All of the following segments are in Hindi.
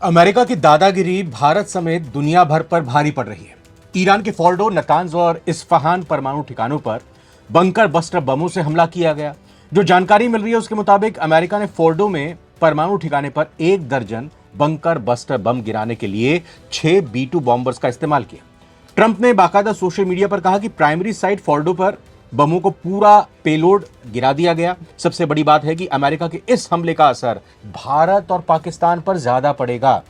अमेरिका की दादागिरी भारत समेत दुनिया भर पर भारी पड़ रही है। ईरान के फोर्डो, नतांज और इस्फहान परमाणु ठिकानों पर बंकर बस्टर बमों से हमला किया गया। जो जानकारी मिल रही है उसके मुताबिक अमेरिका ने फोर्डो में परमाणु ठिकाने पर 1 दर्जन बंकर बस्टर बम गिराने के लिए 6 B-2 बॉम्बर्स का इस्तेमाल किया। ट्रंप ने बाकायदा सोशल मीडिया पर कहा कि प्राइमरी साइट फोर्डो पर बमों को पूरा पेलोड गिरा दिया गया। सबसे बड़ी बात है कि अमेरिका के इस हमले का असर भारत और पाकिस्तान पर ज्यादा पड़ेगा।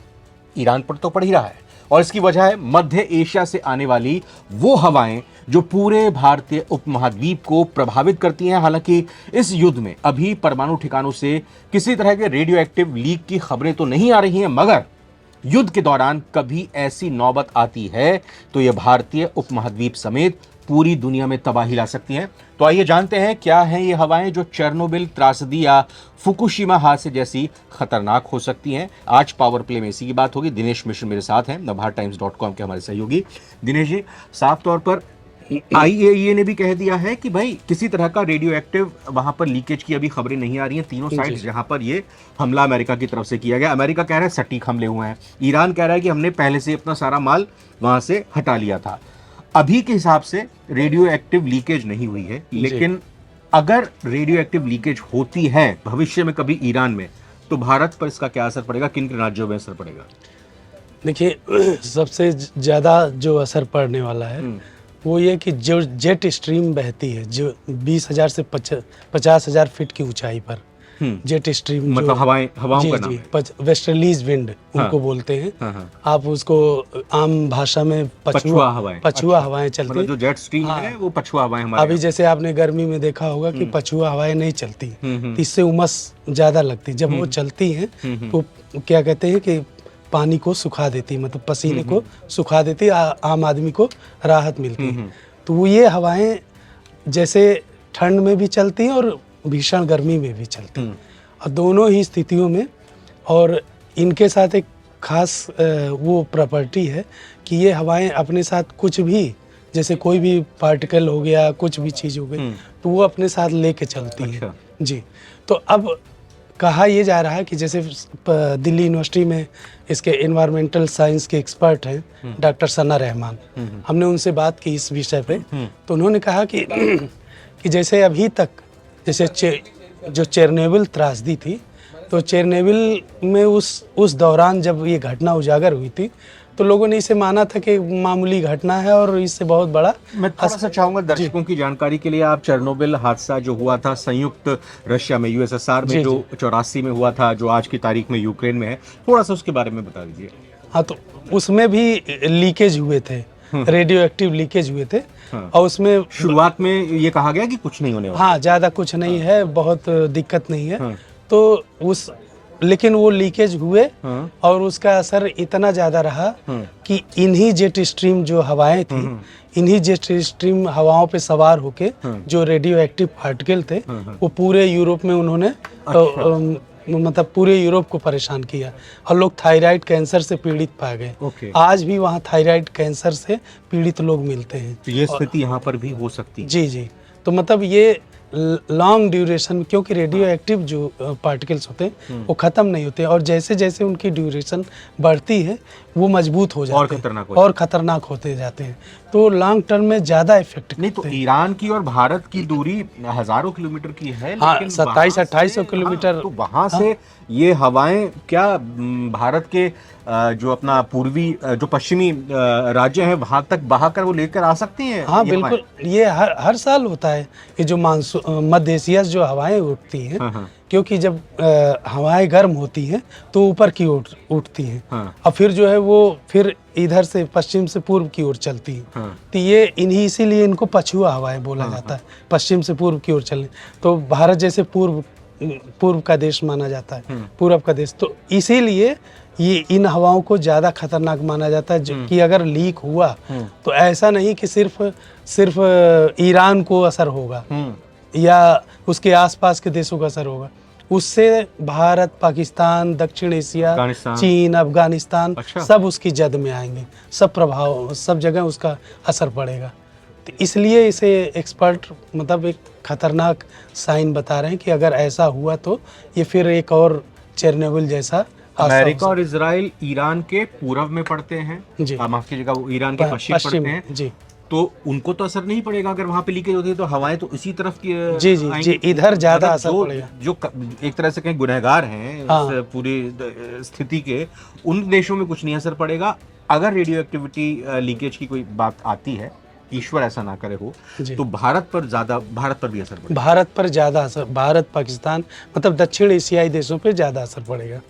ईरान पर तो पड़ ही रहा है और इसकी वजह है मध्य एशिया से आने वाली वो हवाएं जो पूरे भारतीय उपमहाद्वीप को प्रभावित करती हैं। हालांकि इस युद्ध में अभी परमाणु ठिकानों से किसी तरह के रेडियो एक्टिव लीक की खबरें तो नहीं आ रही हैं, मगर युद्ध के दौरान कभी ऐसी नौबत आती है तो यह भारतीय उपमहाद्वीप समेत पूरी दुनिया में तबाही ला सकती हैं। तो आइए जानते हैं क्या हैं ये हवाएं जो चेरनोबिल त्रासदी या फुकुशिमा हादसे जैसी खतरनाक हो सकती हैं। आज पावर प्ले में इसी की बात होगी। दिनेश मिश्र मेरे साथ हैं, nabharatimes.com के हमारे सहयोगी। दिनेश जी, साफ तौर पर IAEA ने भी कह दिया है कि भाई किसी तरह का रेडियो एक्टिव वहां पर लीकेज की अभी खबरें नहीं आ रही हैं। तीनों साइट्स जहां पर ये हमला अमेरिका की तरफ से किया गया, अमेरिका कह रहा है सटीक हमले हुए हैं, ईरान कह रहा है कि हमने पहले से अपना सारा माल वहां से हटा लिया था। अभी के हिसाब से रेडियो एक्टिव लीकेज नहीं हुई है, लेकिन अगर रेडियो एक्टिव लीकेज होती है भविष्य में कभी ईरान में, तो भारत पर इसका क्या असर पड़ेगा, किन किन राज्यों में असर पड़ेगा? देखिए, सबसे ज़्यादा जो असर पड़ने वाला है वो ये कि जो जेट स्ट्रीम बहती है, जो 20,000 से 50,000 फीट की ऊंचाई पर जेट स्ट्रीम, मतलब हवाओं का नाम है। वेस्टर्लीज विंड उनको बोलते हैं। आप उसको आम भाषा में पछुआ हवाएं चलती मतलब जो जेट स्ट्रीम है वो पछुआ हवाएं हमारे। अभी जैसे आपने गर्मी में देखा होगा कि पछुआ हवाएं नहीं चलती, तो इससे उमस ज्यादा लगती। जब वो चलती हैं तो क्या कहते हैं कि पानी को सुखा देती, मतलब पसीने को सुखा देती, आम आदमी को राहत मिलती है। तो वो ये हवाएं जैसे ठंड में भी चलती हैं और भीषण गर्मी में भी चलती हैं, और दोनों ही स्थितियों में। और इनके साथ एक खास वो प्रॉपर्टी है कि ये हवाएं अपने साथ कुछ भी, जैसे कोई भी पार्टिकल हो गया, कुछ भी चीज़ हो गई, तो वो अपने साथ लेके चलती है जी। तो अब कहा यह जा रहा है कि जैसे दिल्ली यूनिवर्सिटी में इसके एनवायरमेंटल साइंस के एक्सपर्ट हैं डॉक्टर सना रहमान, हमने उनसे बात की इस विषय पे, तो उन्होंने कहा कि जैसे अभी तक जैसे जो चेरनोबिल त्रासदी थी, तो चेरनोबिल में उस दौरान जब ये घटना उजागर हुई थी तो लोगों ने इसे माना था कि मामूली घटना है और इससे बहुत बड़ा। मैं थोड़ा सा चाहूंगा दर्शकों की जानकारी के लिए, आप चेरनोबिल हादसा जो हुआ था संयुक्त रशिया में, USSR में, जो 84 में हुआ था, जो आज की तारीख में यूक्रेन में है, थोड़ा सा उसके बारे में बता दीजिए। हाँ, तो उसमें भी लीकेज हुए थे, रेडियो एक्टिव लीकेज हुए थे। और उसमें शुरुआत में ये कहा गया कि कुछ नहीं होने वाला। हाँ, ज़्यादा कुछ नहीं है, बहुत दिक्कत नहीं है। तो लेकिन वो लीकेज हुए और उसका असर इतना ज़्यादा रहा कि इन्हीं जेट स्ट्रीम जो हवाएं थी, इन्हीं जेट स्ट्रीम हवाओं पे सवार होके जो रेडियो एक्टिव पार्टिकल थे, वो पूरे यूरोप में उन्होंने मतलब पूरे यूरोप को परेशान किया, और लोग थायराइड कैंसर से पीड़ित पाए गए। आज भी वहाँ थायराइड कैंसर से पीड़ित लोग मिलते हैं। तो ये स्थिति यहाँ पर भी हो सकती है। जी। तो मतलब ये लॉन्ग ड्यूरेशन, क्योंकि रेडियो एक्टिव जो पार्टिकल्स होते हैं वो ख़त्म नहीं होते, और जैसे जैसे उनकी ड्यूरेशन बढ़ती है वो मजबूत हो जाते हैं और ख़तरनाक होते जाते हैं। तो लॉन्ग टर्म में ज़्यादा इफेक्ट नहीं। तो ईरान की और भारत की दूरी हज़ारों किलोमीटर की है, हाँ, 2700-2800 किलोमीटर। तो वहाँ से ये हवाएं क्या भारत के जो अपना पूर्वी जो पश्चिमी राज्य हैं वहाँ तक बहाकर वो लेकर आ सकती हैं? हाँ, बिल्कुल। ये हर साल होता है। ये जो मानसून मध्य एशिया से जो हवाएं उठती हैं, क्योंकि जब हवाएं गर्म होती हैं तो ऊपर की ओर उठती हैं, और फिर जो है वो फिर इधर से पश्चिम से पूर्व की ओर चलती हैं। तो ये इसीलिए इनको पछुआ हवाएं बोला जाता है, पश्चिम से पूर्व की ओर चलने। तो भारत जैसे पूर्व का देश माना जाता है, पूर्व का देश, तो इसीलिए ये इन हवाओं को ज़्यादा खतरनाक माना जाता है कि अगर लीक हुआ तो ऐसा नहीं कि सिर्फ ईरान को असर होगा या उसके आसपास के देशों का असर होगा, उससे भारत, पाकिस्तान, दक्षिण एशिया, चीन, अफगानिस्तान, सब उसकी जद में आएंगे, सब प्रभाव, सब जगह उसका असर पड़ेगा। तो इसलिए इसे एक्सपर्ट मतलब एक खतरनाक साइन बता रहे हैं कि अगर ऐसा हुआ तो ये फिर एक और चेरनोबिल जैसा अमेरिका और इजराइल ईरान के पूर्व में पड़ते हैं, जी। माफ कीजिएगा, वो ईरान के पश्चिम पड़ते हैं, जी तो उनको तो असर नहीं पड़ेगा अगर वहां पे लीकेज होती है, तो हवाएं तो इसी तरफ की जी जी आएंगी। जी, इधर ज्यादा अगर असर जो पड़ेगा। जो एक तरह से कहीं गुनहगार हैं हाँ। इस पूरी स्थिति के, उन देशों में कुछ नहीं असर पड़ेगा। अगर रेडियो एक्टिविटी लीकेज की कोई बात आती है, ईश्वर ऐसा ना करे हो, जी। तो भारत पर भी असर पड़ेगा। भारत पर ज्यादा असर, भारत पाकिस्तान मतलब दक्षिण एशियाई देशों पे ज्यादा असर पड़ेगा।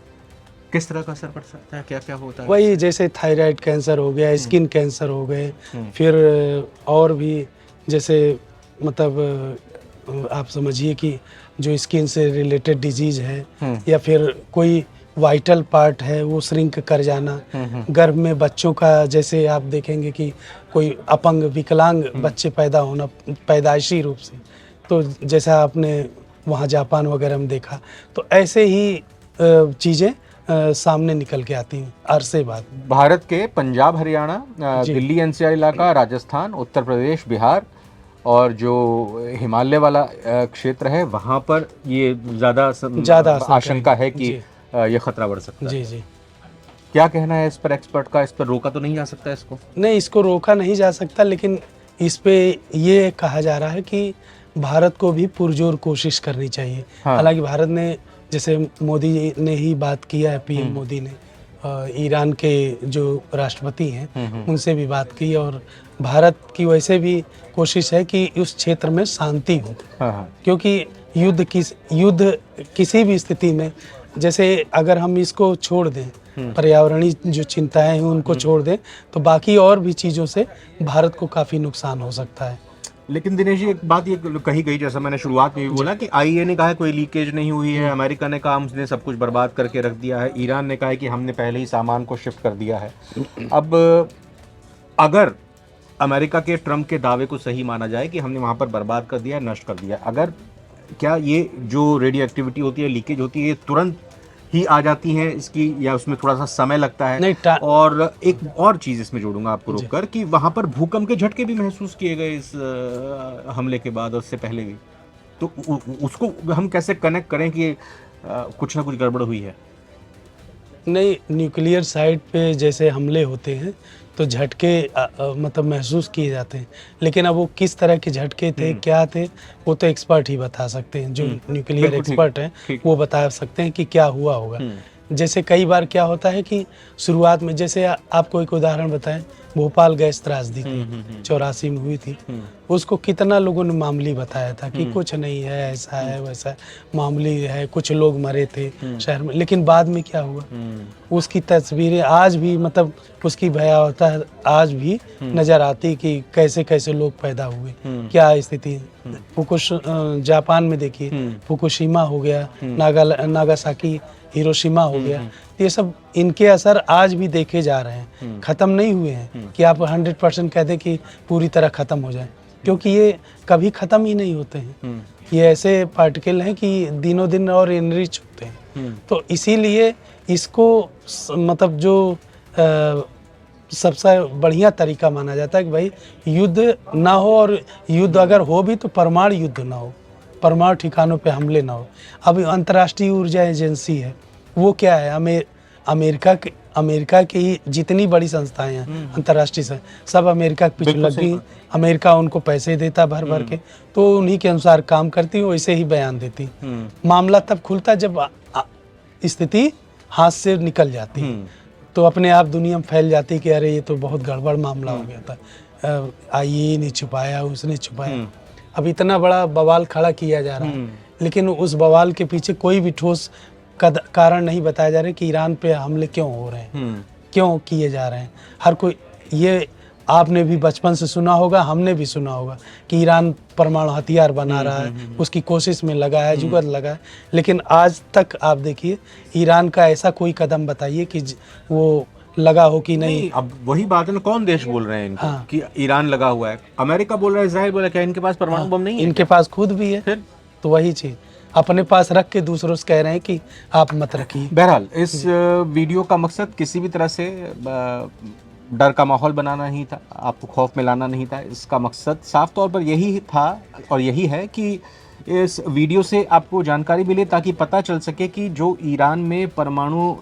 किस तरह का असर पड़ सकता है, क्या क्या होता है? वही जैसे थायराइड कैंसर हो गया, स्किन कैंसर हो गए, फिर और भी जैसे मतलब आप समझिए कि जो स्किन से रिलेटेड डिजीज है या फिर कोई वाइटल पार्ट है वो श्रिंक कर जाना, गर्भ में बच्चों का जैसे आप देखेंगे कि कोई अपंग विकलांग बच्चे पैदा होना पैदाइशी रूप से, तो जैसा आपने वहाँ जापान वगैरह में देखा, तो ऐसे ही चीज़ें सामने निकल के आती हैं अरसे बाद। भारत के पंजाब, हरियाणा, दिल्ली एनसीआर इलाका, राजस्थान, उत्तर प्रदेश, बिहार और जो हिमालय वाला क्षेत्र है, वहां पर ये ज्यादा आशंका है कि ये खतरा बढ़ सकता है। जी जी। क्या कहना है इस पर एक्सपर्ट का? इस पर रोका तो नहीं जा सकता इसको? नहीं, इसको रोका नहीं जा सकता, लेकिन इस पे ये कहा जा रहा है कि भारत को भी पुरजोर कोशिश करनी चाहिए। हाँ। हालांकि भारत ने, जैसे मोदी ने ही बात किया है, पीएम मोदी ने ईरान के जो राष्ट्रपति हैं उनसे भी बात की, और भारत की वैसे भी कोशिश है कि उस क्षेत्र में शांति हो। हाँ। क्योंकि युद्ध किसी भी स्थिति में, जैसे अगर हम इसको छोड़ दें, पर्यावरणीय जो चिंताएं हैं उनको छोड़ दें, तो बाकी और भी चीज़ों से भारत को काफ़ी नुकसान हो सकता है। लेकिन दिनेश जी, एक बात ये कही गई, जैसा मैंने शुरुआत में भी बोला, कि आईएए ने कहा है कोई लीकेज नहीं हुई है, अमेरिका ने कहा हमने सब कुछ बर्बाद करके रख दिया है, ईरान ने कहा है कि हमने पहले ही सामान को शिफ्ट कर दिया है। अब अगर अमेरिका के ट्रम्प के दावे को सही माना जाए कि हमने वहां पर बर्बाद कर दिया, नष्ट कर दिया, अगर क्या ये जो रेडियो एक्टिविटी होती है, लीकेज होती है, ये तुरंत ही आ जाती हैं इसकी, या उसमें थोड़ा सा समय लगता है? नहीं, और एक और चीज इसमें जोड़ूंगा आपको रोककर, कि वहां पर भूकंप के झटके भी महसूस किए गए इस हमले के बाद और उससे पहले भी, तो उसको हम कैसे कनेक्ट करें कि कुछ ना कुछ गड़बड़ हुई है? नहीं, न्यूक्लियर साइट पे जैसे हमले होते हैं तो झटके मतलब महसूस किए जाते हैं, लेकिन अब वो किस तरह के झटके थे, क्या थे, वो तो एक्सपर्ट ही बता सकते हैं। जो न्यूक्लियर एक्सपर्ट हैं वो बता सकते हैं कि क्या हुआ होगा। जैसे कई बार क्या होता है कि शुरुआत में, जैसे आपको एक उदाहरण बताएं, भोपाल गैस त्रासदी थी 84 में हुई थी, उसको कितना लोगों ने मामूली बताया था कि कुछ नहीं है, ऐसा है वैसा है, मामूली है, कुछ लोग मरे थे शहर में, लेकिन बाद में क्या हुआ, उसकी तस्वीरें आज भी, मतलब उसकी भयावहता आज भी नजर आती कि कैसे कैसे लोग पैदा हुए, क्या स्थिति। जापान में देखिए, फुकुशिमा हो गया, नागासाकी, हिरोशिमा हो गया, ये सब इनके असर आज भी देखे जा रहे हैं, ख़त्म नहीं हुए हैं कि आप 100% कह दें कि पूरी तरह ख़त्म हो जाए, क्योंकि ये कभी ख़त्म ही नहीं होते हैं। ये ऐसे पार्टिकल हैं कि दिनों दिन और इनरिच होते हैं, तो इसीलिए इसको मतलब जो सबसे बढ़िया तरीका माना जाता है कि भाई युद्ध ना हो, और युद्ध अगर हो भी तो परमाणु युद्ध ना हो, परमाणु ठिकानों पे हमले ना हो। अब अंतर्राष्ट्रीय ऊर्जा एजेंसी है, वो क्या है, अमेरिका की ही जितनी बड़ी संस्थाएं हैं अंतर्राष्ट्रीय सब अमेरिका के पीछे लगी, अमेरिका उनको पैसे देता भर भर के, तो उन्हीं के अनुसार काम करती, वैसे ही बयान देती। मामला तब खुलता जब स्थिति हाथ से निकल जाती, तो अपने आप दुनिया में फैल जाती कि अरे ये तो बहुत गड़बड़ मामला हो गया था, आईएए ने छुपाया, उसने छुपाया। अब इतना बड़ा बवाल खड़ा किया जा रहा है, लेकिन उस बवाल के पीछे कोई भी ठोस कारण नहीं बताया जा रहा कि ईरान पे हमले क्यों हो रहे हैं, क्यों किए जा रहे हैं। हर कोई, ये आपने भी बचपन से सुना होगा, हमने भी सुना होगा कि ईरान परमाणु हथियार बना रहा है, उसकी कोशिश में लगा है, जुगत लगा है, लेकिन आज तक आप देखिए ईरान का ऐसा कोई कदम बताइए कि वो लगा हो कि नहीं। अब वही बात है ना, कौन देश बोल रहे हैं इनको कि ईरान लगा हुआ है? अमेरिका बोल रहा है, इजराइल बोल रहा है, क्या इनके पास परमाणु बम नहीं है? इनके पास खुद भी है। फिर तो वही चीज अपने पास रख के दूसरों से कह रहे हैं कि आप मत रखिए। बहरहाल इस वीडियो का मकसद किसी भी तरह से डर का माहौल बनाना नहीं था, आपको खौफ में लाना नहीं था। इसका मकसद साफ तौर पर यही था और यही है कि इस वीडियो से आपको जानकारी मिले ताकि पता चल सके कि जो ईरान में परमाणु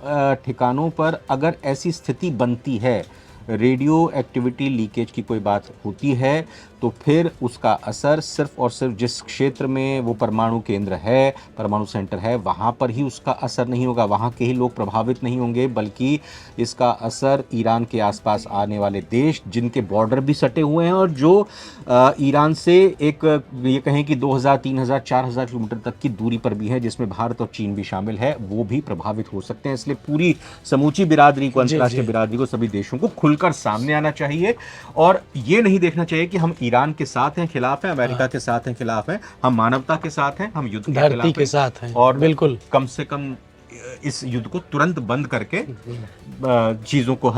ठिकानों पर अगर ऐसी स्थिति बनती है, रेडियो एक्टिविटी लीकेज की कोई बात होती है, तो फिर उसका असर सिर्फ और सिर्फ जिस क्षेत्र में वो परमाणु केंद्र है, परमाणु सेंटर है, वहाँ पर ही उसका असर नहीं होगा, वहाँ के ही लोग प्रभावित नहीं होंगे, बल्कि इसका असर ईरान के आसपास आने वाले देश जिनके बॉर्डर भी सटे हुए हैं और जो ईरान से एक ये कहें कि 2000, 3000, 4000 किलोमीटर तक की दूरी पर भी है, जिसमें भारत और चीन भी शामिल है, वो भी प्रभावित हो सकते हैं। इसलिए पूरी समूची बिरादरी को, अंतर्राष्ट्रीय बिरादरी को, सभी देशों को खुलकर सामने आना चाहिए और ये नहीं देखना चाहिए कि हम ईरान के साथ हैं, खिलाफ हैं, अमेरिका के साथ हैं, खिलाफ हैं। हम मानवता के साथ हैं, हम युद्ध के खिलाफ धरती के साथ हैं और बिल्कुल कम से कम इस युद्ध को तुरंत बंद करके चीज़ों को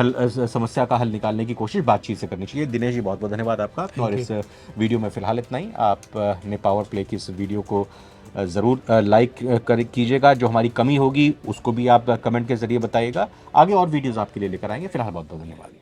समस्या का हल निकालने की कोशिश बातचीत से करनी चाहिए। दिनेश जी, बहुत बहुत धन्यवाद आपका। और इस वीडियो में फिलहाल इतना ही। आपने पावर प्ले की इस वीडियो को ज़रूर लाइक कीजिएगा। जो हमारी कमी होगी उसको भी आप कमेंट के जरिए बताइएगा। आगे और वीडियोज़ आपके लिए लेकर आएंगे। फिलहाल बहुत बहुत धन्यवाद।